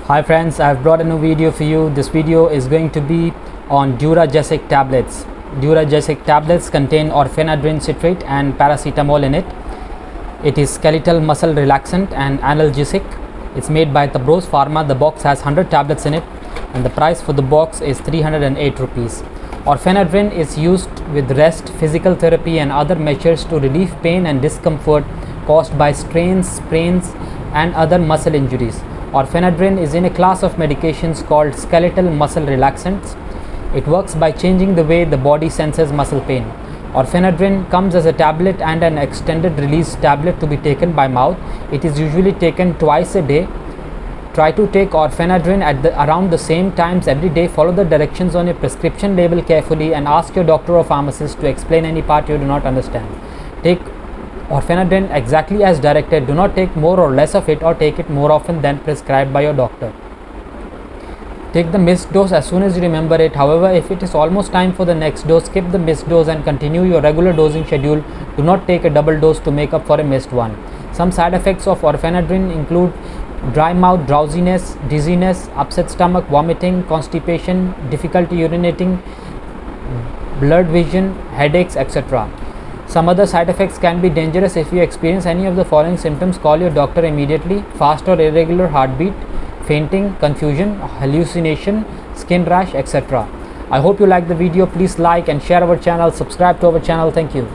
Hi friends, I've brought a new video for you. This video is going to be on Duragesic tablets. Duragesic tablets contain orphanadrine citrate and paracetamol in it. It is skeletal muscle relaxant and analgesic. It's made by Tabros Pharma. The box has 100 tablets in it and the price for the box is 308 rupees. Orphanadrine is used with rest, physical therapy and other measures to relieve pain and discomfort caused by strains, sprains and other muscle injuries. Orphanadrine is in a class of medications called skeletal muscle relaxants. It works by changing the way the body senses muscle pain. Orphanadrine comes as a tablet and an extended release tablet to be taken by mouth. It is usually taken twice a day. Try to take orphanadrine at around the same times every day. Follow the directions on your prescription label carefully and ask your doctor or pharmacist to explain any part you do not understand. Take orphanadrine exactly as directed. Do not take more or less of it or take it more often than prescribed by your doctor. Take the missed dose as soon as you remember it. However, if it is almost time for the next dose, skip the missed dose and continue your regular dosing schedule. Do not take a double dose to make up for a missed one. Some side effects of orphanadrine include dry mouth, drowsiness, dizziness, upset stomach, vomiting, constipation, difficulty urinating, blurred vision, headaches, etc. Some other side effects can be dangerous. If you experience any of the following symptoms, call your doctor immediately. Fast or irregular heartbeat, fainting, confusion, hallucination, skin rash, etc. I hope you like the video. Please like and share our channel. Subscribe to our channel. Thank you.